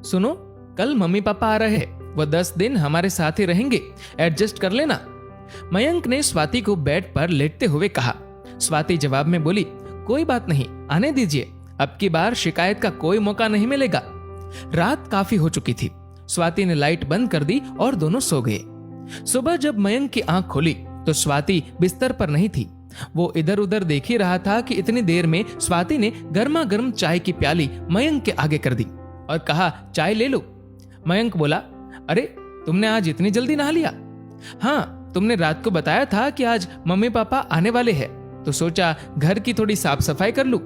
सुनो, कल mummy papa आ रहे हैं, वो 10 दिन हमारे साथ ही रहेंगे, एडजस्ट कर लेना। मयंक ने स्वाति को बेड पर लेटते हुए कहा। स्वाति जवाब में बोली, कोई बात नहीं, आने दीजिए, अब की बार शिकायत का कोई मौका नहीं मिलेगा। रात काफी हो चुकी थी। स्वाति ने लाइट बंद कर दी और दोनों सो गए। सुबह जब मयंक की आंख खुली तो स्वाति बिस्तर पर नहीं थी। वो इधर उधर देख ही रहा था कि इतनी देर में स्वाति ने गर्मा गर्म चाय की प्याली मयंक के आगे कर दी और कहा, चाय ले लो। मयंक बोला, अरे तुमने आज इतनी जल्दी नहा लिया? हाँ, तुमने रात को बताया था कि आज मम्मी पापा आने वाले हैं, तो सोचा घर की थोड़ी साफ सफाई कर लूं।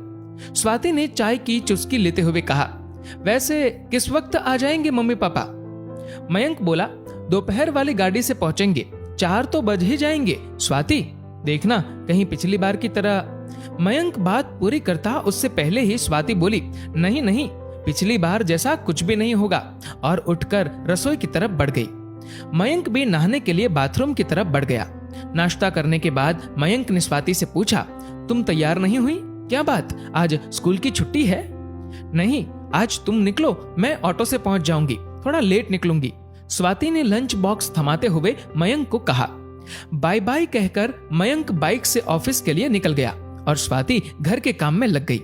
स्वाति ने चाय की चुस्की लेते हुए कहा, वैसे किस वक्त आ जाएंगे मम्मी पापा? मयंक बोला, दोपहर वाली गाड़ी से पहुंचेंगे, 4 तो बज ही जाएंगे। स्वाति, देखना कहीं पिछली बार की तरह। मयंक बात पूरी करता उससे पहले ही स्वाति बोली, नहीं नहीं, पिछली बार जैसा कुछ भी नहीं होगा, और उठकर रसोई की तरफ बढ़ गई। मयंक भी नहाने के लिए बाथरूम की तरफ बढ़ गया। नाश्ता करने के बाद मयंक ने स्वाति से पूछा, तुम तैयार नहीं हुई? क्या बात, आज स्कूल की छुट्टी है? नहीं, आज तुम निकलो, मैं ऑटो से पहुंच जाऊंगी, थोड़ा लेट निकलूंगी। स्वाति ने लंच बॉक्स थमाते हुए मयंक को कहा। बाय बाय कहकर मयंक बाइक से ऑफिस के लिए निकल गया और स्वाति घर के काम में लग गई।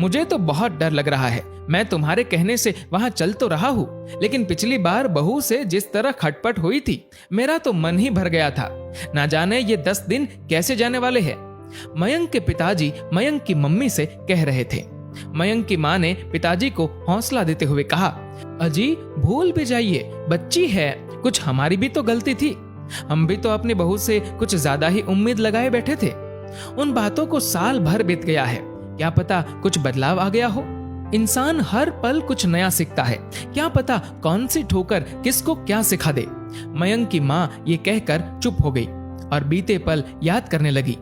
मुझे तो बहुत डर लग रहा है, मैं तुम्हारे कहने से वहां चल तो रहा हूं, लेकिन पिछली बार बहू से जिस तरह खटपट हुई थी, मेरा तो मन ही भर गया था। ना जाने ये 10 दिन कैसे जाने वाले हैं। मयंक के पिताजी मयंक की मम्मी से कह रहे थे। मयंक की मां ने पिताजी को हौसला देते हुए कहा, अजी भूल भी जाइए, बच्ची है, कुछ हमारी भी तो गलती थी, हम भी तो अपनी बहू से कुछ ज्यादा ही उम्मीद लगाए बैठे थे। उन बातों को साल भर बीत गया है, क्या पता कुछ बदलाव आ गया हो। इंसान हर पल कुछ नया सीखता है, क्या पता कौन सी ठोकर किसको क्या सिखा दे। मयंक की मां ये कहकर चुप हो गई और बीते पल याद करने लगी।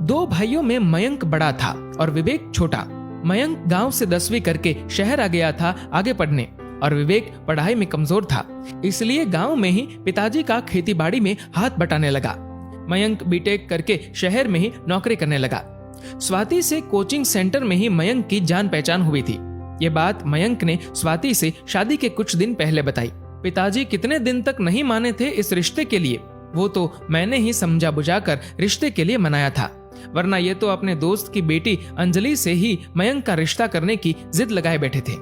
2 भाइयों में मयंक बड़ा था और विवेक छोटा। मयंक गांव से 10वीं करके शहर आ गया था आगे पढ़ने, और विवेक पढ़ाई में कमजोर था, इसलिए गांव में ही पिताजी का खेतीबाड़ी में हाथ बटाने लगा। मयंक बीटेक करके शहर में ही नौकरी करने लगा। स्वाति से कोचिंग सेंटर में ही मयंक की जान पहचान हुई थी। ये बात मयंक ने स्वाति से शादी के कुछ दिन पहले बताई। पिताजी कितने दिन तक नहीं माने थे इस रिश्ते के लिए, वो तो मैंने ही समझा बुझाकर रिश्ते के लिए मनाया था, वरना ये तो अपने दोस्त की बेटी अंजलि से ही मयंक का रिश्ता करने की जिद लगाए बैठे थे।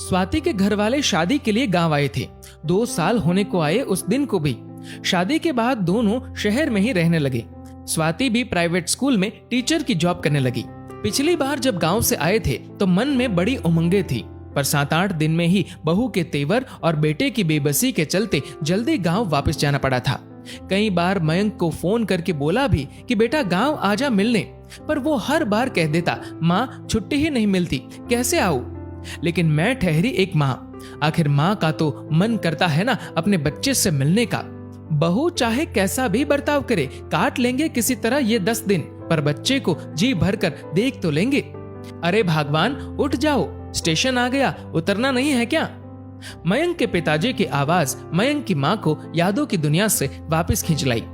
स्वाति के घर वाले शादी के लिए गांव आए थे। 2 साल होने को आए उस दिन को भी। शादी के बाद दोनों शहर में ही रहने लगे। स्वाति भी प्राइवेट स्कूल में टीचर की जॉब करने लगी। पिछली बार जब गांव से आए थे तो मन में बड़ी उमंगे थी, पर 7-8 दिन में ही बहू के तेवर और बेटे की बेबसी के चलते जल्दी गांव वापस जाना पड़ा था। कई बार मयंक को फोन करके बोला भी कि बेटा गांव आजा मिलने, पर वो हर बार कह देता, माँ छुट्टी ही नहीं मिलती, कैसे आऊं। लेकिन मैं ठहरी एक माँ, आखिर माँ का तो मन करता है ना अपने बच्चे से मिलने का। बहू चाहे कैसा भी बर्ताव करे, काट लेंगे किसी तरह ये 10 दिन, पर बच्चे को जी भर कर देख तो लेंगे। अरे भगवान उठ जाओ, स्टेशन आ गया, उतरना नहीं है क्या? मयंक के पिताजी की आवाज मयंक की माँ को यादों की दुनिया से वापस खींच लाई।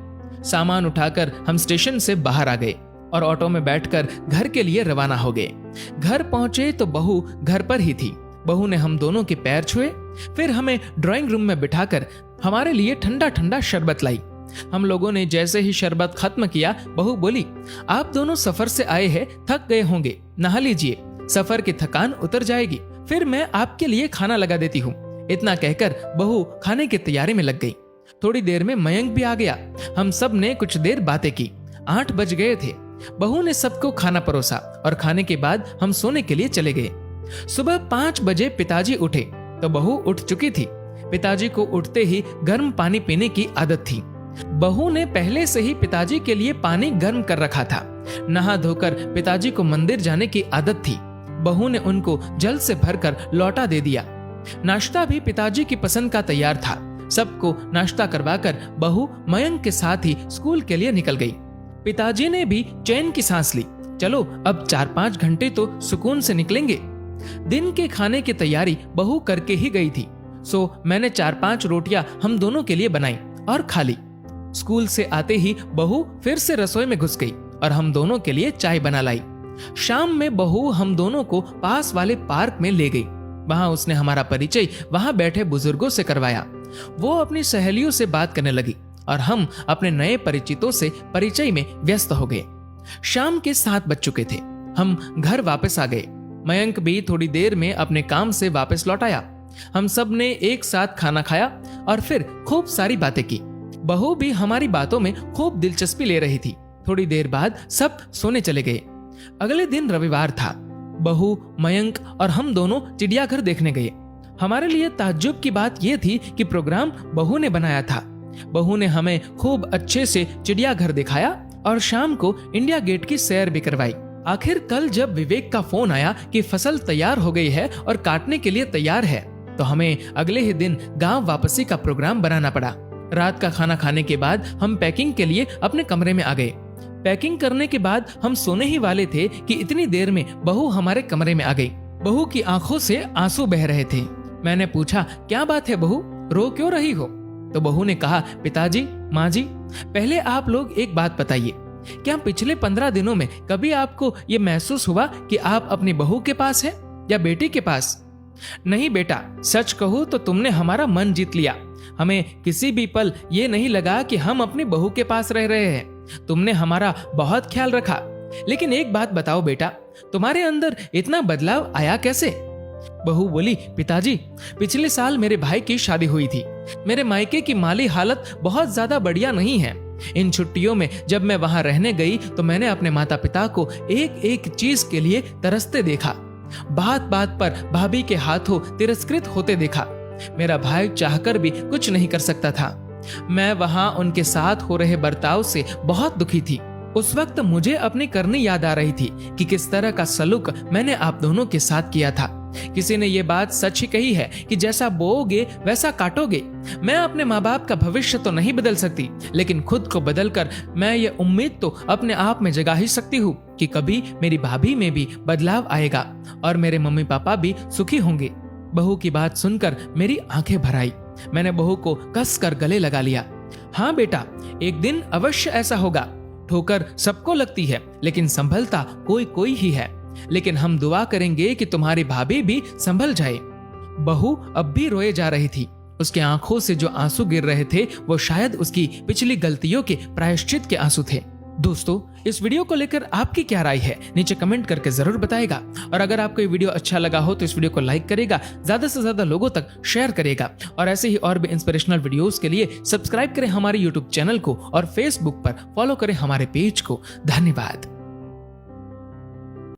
सामान उठाकर हम स्टेशन से बाहर आ गए और ऑटो में बैठकर घर के लिए रवाना हो गए। घर पहुंचे तो बहू घर पर ही थी। बहू ने हम दोनों के पैर छुए, फिर हमें ड्राइंग रूम में बिठाकर हमारे लिए ठंडा ठंडा शरबत लाई। हम लोगों ने जैसे ही शरबत खत्म किया, बहू बोली, आप दोनों सफर से आए हैं, थक गए होंगे, नहा लीजिए, सफर की थकान उतर जाएगी, फिर मैं आपके लिए खाना लगा देती हूँ। इतना कहकर बहू खाने की तैयारी में लग गई। थोड़ी देर में मयंक भी आ गया। हम सब ने कुछ देर बातें की। 8 बज गए थे। बहू ने सबको खाना परोसा और खाने के बाद हम सोने के लिए चले गए। सुबह 5 बजे पिताजी उठे तो बहू उठ चुकी थी। पिताजी को उठते ही गर्म पानी पीने की आदत थी। बहू ने पहले से ही पिताजी के लिए पानी गर्म कर रखा था। नहा धोकर पिताजी को मंदिर जाने की आदत थी। बहू ने उनको जल से भरकर लौटा दे दिया। नाश्ता भी पिताजी की पसंद का तैयार था। सबको नाश्ता करवाकर बहू मयंक के साथ ही स्कूल के लिए निकल गई। पिताजी ने भी चैन की सांस ली। चलो अब 4-5 घंटे तो सुकून से निकलेंगे। दिन के खाने की तैयारी बहू करके ही गई थी, सो मैंने 4-5 रोटियां हम दोनों के लिए बनाई और खा ली। स्कूल से आते ही बहू फिर से रसोई में घुस गई और हम दोनों के लिए चाय बना लाई। शाम में बहू हम दोनों को पास वाले पार्क में ले गई। वहां उसने हमारा परिचय वहां बैठे बुजुर्गों से करवाया। वो अपनी सहेलियों से बात करने लगी और हम अपने नए परिचितों से परिचय में व्यस्त हो गए। शाम के 7 बज चुके थे। हम घर वापस आ गए। मयंक भी थोड़ी देर में अपने काम से वापस लौट आया। हम सब ने एक साथ खाना खाया और फिर खूब सारी बातें की। बहू भी हमारी बातों में खूब दिलचस्पी ले रही थी। थोड़ी देर बाद सब सोने चले गए। अगले दिन रविवार था। बहू, मयंक और हम दोनों चिड़ियाघर देखने गए। हमारे लिए ताज्जुब की बात यह थी कि प्रोग्राम बहू ने बनाया था। बहू ने हमें खूब अच्छे से चिड़ियाघर दिखाया और शाम को इंडिया गेट की सैर भी करवाई। आखिर कल जब विवेक का फोन आया कि फसल तैयार हो गई है और काटने के लिए तैयार है, तो हमें अगले ही दिन गांव वापसी का प्रोग्राम बनाना पड़ा। रात का खाना खाने के बाद हम पैकिंग के लिए अपने कमरे में आ गए। पैकिंग करने के बाद हम सोने ही वाले थे कि इतनी देर में बहू हमारे कमरे में आ गई। बहू की आंखों से आंसू बह रहे थे। मैंने पूछा, क्या बात है बहू, रो क्यों रही हो? तो बहू ने कहा, पिताजी, माँ जी, पहले आप लोग एक बात बताइए, क्या पिछले 15 दिनों में कभी आपको ये महसूस हुआ कि आप अपनी बहू के पास है या बेटी के पास? नहीं बेटा, सच कहूँ तो तुमने हमारा मन जीत लिया। हमें किसी भी पल ये नहीं लगा कि हम अपनी बहू के पास रह रहे हैं। तुमने हमारा बहुत ख्याल रखा। लेकिन एक बात बताओ बेटा, तुम्हारे अंदर इतना बदलाव आया कैसे? बहू बोली, पिताजी, पिछले साल मेरे भाई की शादी हुई थी। मेरे मायके की माली हालत बहुत ज्यादा बढ़िया नहीं है। इन छुट्टियों में जब मैं वहां रहने गई तो मैंने अपने माता पिता को एक एक चीज के लिए तरसते देखा। बात बात पर भाभी के हाथों तिरस्कृत होते देखा। मेरा भाई चाहकर भी कुछ नहीं कर सकता था। मैं वहां उनके साथ हो रहे बर्ताव से बहुत दुखी थी। उस वक्त मुझे अपनी करनी याद आ रही थी कि किस तरह का सलूक मैंने आप दोनों के साथ किया था। किसी ने ये बात सच ही कही है कि जैसा बोओगे वैसा काटोगे। मैं अपने माँ बाप का भविष्य तो नहीं बदल सकती, लेकिन खुद को बदलकर मैं ये उम्मीद तो अपने आप में जगा ही सकती हूँ कि कभी मेरी भाभी में भी बदलाव आएगा और मेरे मम्मी पापा भी सुखी होंगे। बहू की बात सुनकर मेरी आंखें भर आई। मैंने बहू को कस कर गले लगा लिया। हाँ बेटा, एक दिन अवश्य ऐसा होगा। ठोकर सबको लगती है, लेकिन संभलता कोई कोई ही है। लेकिन हम दुआ करेंगे कि तुम्हारी भाभी भी संभल जाए। बहू अब भी रोए जा रही थी। उसके आंखों से जो आंसू गिर रहे थे वो शायद उसकी पिछली गलतियों के प्रायश्चित के आंसू थे। दोस्तों, इस वीडियो को लेकर आपकी क्या राय है, नीचे कमेंट करके जरूर बताएगा। और अगर आपको ये वीडियो अच्छा लगा हो तो इस वीडियो को लाइक करेगा, ज्यादा से ज्यादा लोगों तक शेयर करेगा और ऐसे ही और भी इंस्पिरेशनल वीडियोस के लिए सब्सक्राइब करें हमारे यूट्यूब चैनल को और फेसबुक पर फॉलो करें हमारे पेज को। धन्यवाद।